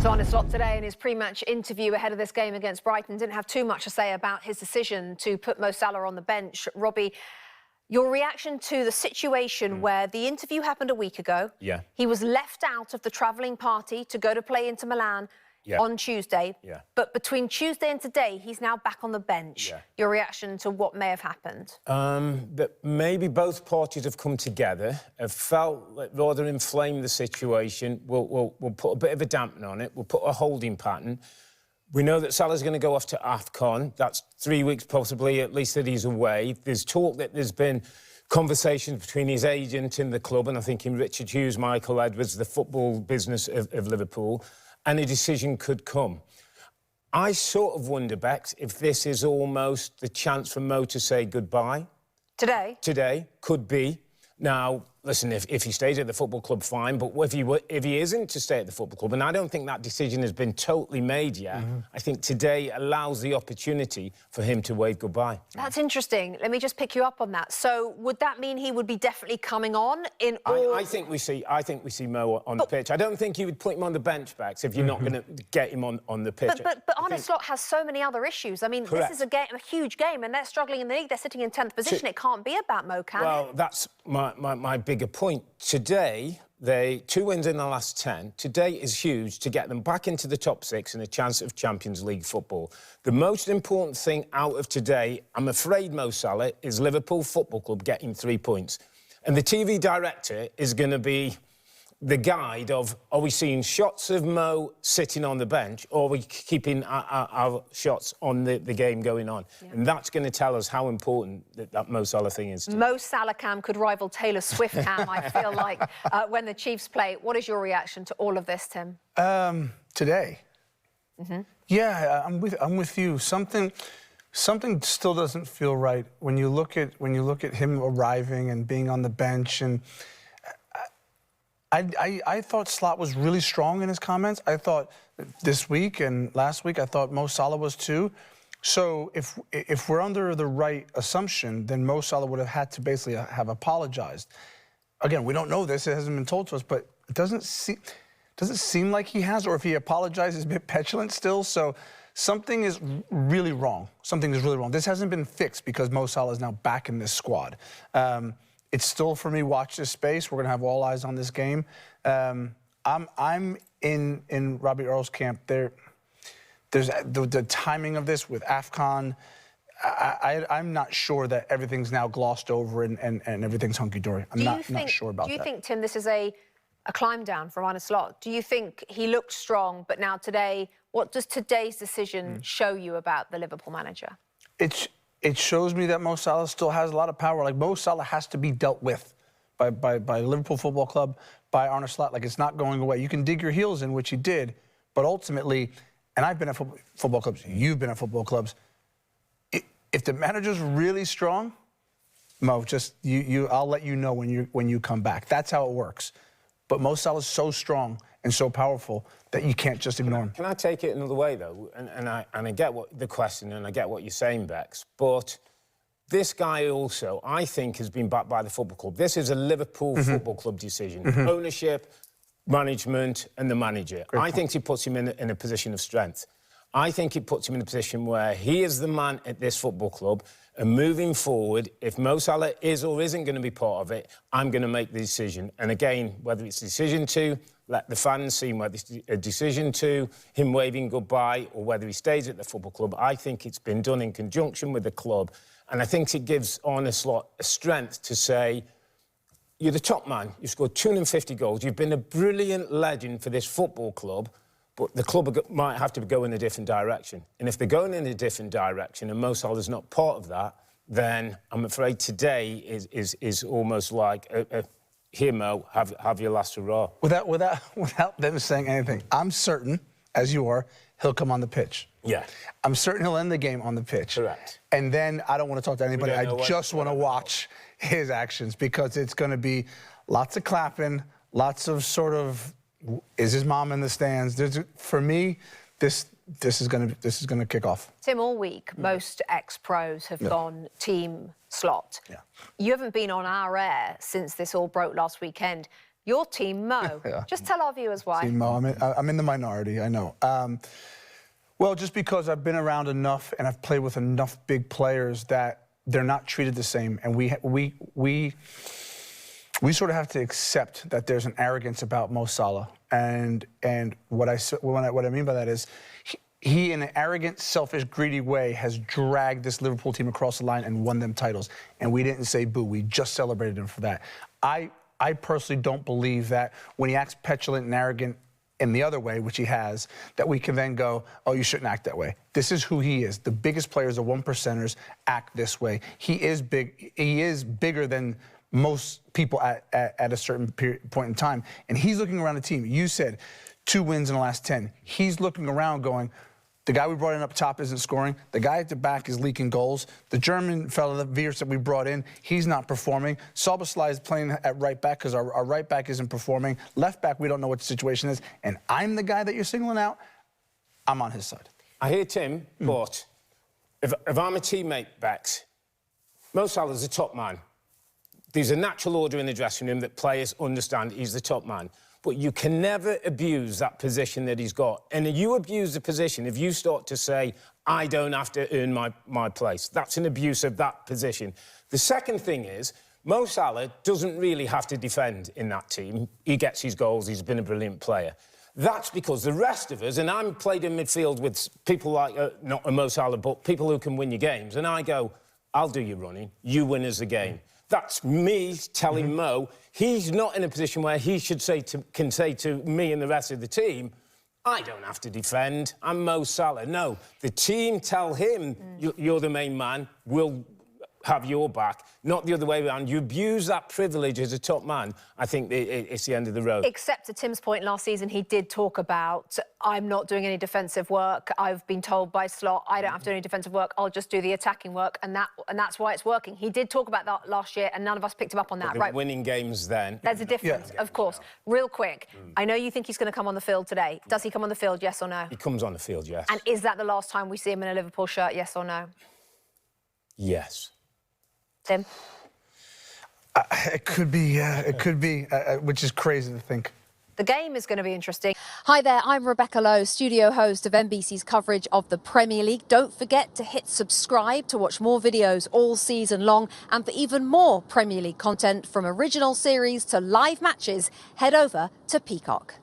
So Arne Slot today in his pre-match interview ahead of this game against Brighton didn't have too much to say about his decision to put Mo Salah on the bench. Robbie, your reaction to the situation where the interview happened a week ago. Yeah. He was left out of the travelling party to go to play Inter Milan on Tuesday. Yeah. But between Tuesday and today, he's now back on the bench. Yeah. Your reaction to what may have happened? That maybe both parties have come together, have felt like rather inflame the situation. We'll put a bit of a dampener on it. We'll put a holding pattern. We know that Salah's going to go off to AFCON. That's 3 weeks possibly, at least, that he's away. There's talk that there's been conversations between his agent and the club, and I think in Richard Hughes, Michael Edwards, the football business of Liverpool, and a decision could come. I sort of wonder, Bex, if this is almost the chance for Mo to say goodbye. Today? Today, could be. Now, listen, if he stays at the football club, fine, but if he isn't to stay at the football club, and I don't think that decision has been totally made yet, I think today allows the opportunity for him to wave goodbye. That's interesting. Let me just pick you up on that. So would that mean he would be definitely coming on in all... I think we see Mo on the pitch. I don't think you would put him on the bench, Bex, if you're not going to get him on the pitch. But Arne Slot has so many other issues. I mean, Correct. This is a huge game, and they're struggling in the league. They're sitting in 10th position. It can't be about Mo, can it? Well, that's my bigger point. Today, 2 wins in the last 10. Today is huge to get them back into the top 6 and a chance of Champions League football. The most important thing out of today, I'm afraid, Mo Salah, is Liverpool Football Club getting 3 points. And the TV director is going to be the guide of, are we seeing shots of Mo sitting on the bench, or are we keeping our shots on the game going on? Yeah. And that's going to tell us how important that Mo Salah thing is. Mo Salah cam could rival Taylor Swift cam, I feel like, when the Chiefs play. What is your reaction to all of this, Tim? Today? Yeah, I'm with you. Something still doesn't feel right when you look at him arriving and being on the bench. And I thought Slot was really strong in his comments. I thought this week and last week, I thought Mo Salah was too. So if we're under the right assumption, then Mo Salah would have had to basically have apologized. Again, we don't know this. It hasn't been told to us, but it doesn't seem like he has, or if he apologizes, a bit petulant still. So something is really wrong. Something is really wrong. This hasn't been fixed because Mo Salah is now back in this squad. It's still, for me, watch this space. We're going to have all eyes on this game. I'm in Robbie Earle's camp. There's the timing of this with AFCON. I'm not sure that everything's now glossed over and everything's hunky-dory. I'm not sure about that. Do you think, Tim, this is a climb down from Arne Slot? Do you think he looked strong, but now today, what does today's decision show you about the Liverpool manager? It shows me that Mo Salah still has a lot of power. Like, Mo Salah has to be dealt with by Liverpool Football Club, by Arne Slot. Like, it's not going away. You can dig your heels in, which he did, but ultimately, and I've been at football clubs, you've been at football clubs, if the manager's really strong, Mo, just I'll let you know when you come back. That's how it works. But Mo Salah's so strong and so powerful that you can't just ignore him. Can I take it another way, though? And I get the question, and I get what you're saying, Bex, but this guy also, I think, has been backed by the football club. This is a Liverpool Football Club decision. Ownership, management, and the manager. I think it puts him in a position of strength. I think it puts him in a position where he is the man at this football club, and moving forward, if Mo Salah is or isn't going to be part of it, I'm going to make the decision. And again, whether it's a decision to let the fans see, whether it's a decision to him waving goodbye, or whether he stays at the football club, I think it's been done in conjunction with the club. And I think it gives Arne Slot a strength to say, you're the top man, you've scored 250 goals, you've been a brilliant legend for this football club, but the club might have to go in a different direction. And if they're going in a different direction and Mo Salah's not part of that, then I'm afraid today is almost like, here, Mo, have your last hurrah. Without them saying anything, I'm certain, as you are, he'll come on the pitch. Yeah. I'm certain he'll end the game on the pitch. Correct. And then I don't want to talk to anybody. I just want to watch his actions, because it's going to be lots of clapping, lots of sort of, is his mom in the stands? For me, this is going to kick off. Tim, all week, most ex-pros have gone Team Slot. Yeah. You haven't been on our air since this all broke last weekend. Your team, Mo. Yeah. Just tell our viewers why. Team Mo, I'm in the minority, I know. Well, just because I've been around enough and I've played with enough big players that they're not treated the same, and we sort of have to accept that there's an arrogance about Mo Salah, and what I mean by that is he in an arrogant, selfish, greedy way has dragged this Liverpool team across the line and won them titles, and we didn't say boo. We just celebrated him for that. I personally don't believe that when he acts petulant and arrogant in the other way, which he has, that we can then go, oh, you shouldn't act that way. This is who he is. The biggest players, the 1%ers, act this way. He is big. He is bigger than most people at a certain point in time. And he's looking around the team. You said 2 wins in the last 10. He's looking around going, the guy we brought in up top isn't scoring. The guy at the back is leaking goals. The German fella, the Wirtz that we brought in, he's not performing. Szoboszlai is playing at right back because our right back isn't performing. Left back, we don't know what the situation is. And I'm the guy that you're singling out. I'm on his side. I hear Tim, but if I'm a teammate, Bex, Mo Salah's the top man. There's a natural order in the dressing room that players understand he's the top man. But you can never abuse that position that he's got. And if you abuse the position, if you start to say, I don't have to earn my place, that's an abuse of that position. The second thing is, Mo Salah doesn't really have to defend in that team. He gets his goals, he's been a brilliant player. That's because the rest of us, and I'm played in midfield with people like, not a Mo Salah, but people who can win your games, and I go, I'll do your running, you win us the game. That's me telling Mo he's not in a position where he can say to me and the rest of the team, I don't have to defend, I'm Mo Salah. No, the team tell him, you're the main man, we'll have your back, not the other way around. You abuse that privilege as a top man, I think it's the end of the road. Except to Tim's point, last season he did talk about, I'm not doing any defensive work. I've been told by Slot, I don't have to do any defensive work. I'll just do the attacking work, and that's why it's working. He did talk about that last year, and none of us picked him up on that. Right, winning games then. There's a difference, of course. Real quick, I know you think he's going to come on the field today. Does he come on the field, yes or no? He comes on the field, yes. And is that the last time we see him in a Liverpool shirt, yes or no? Yes. Tim? It could be, which is crazy to think. The game is going to be interesting. Hi there, I'm Rebecca Lowe, studio host of NBC's coverage of the Premier League. Don't forget to hit subscribe to watch more videos all season long. And for even more Premier League content, from original series to live matches, head over to Peacock.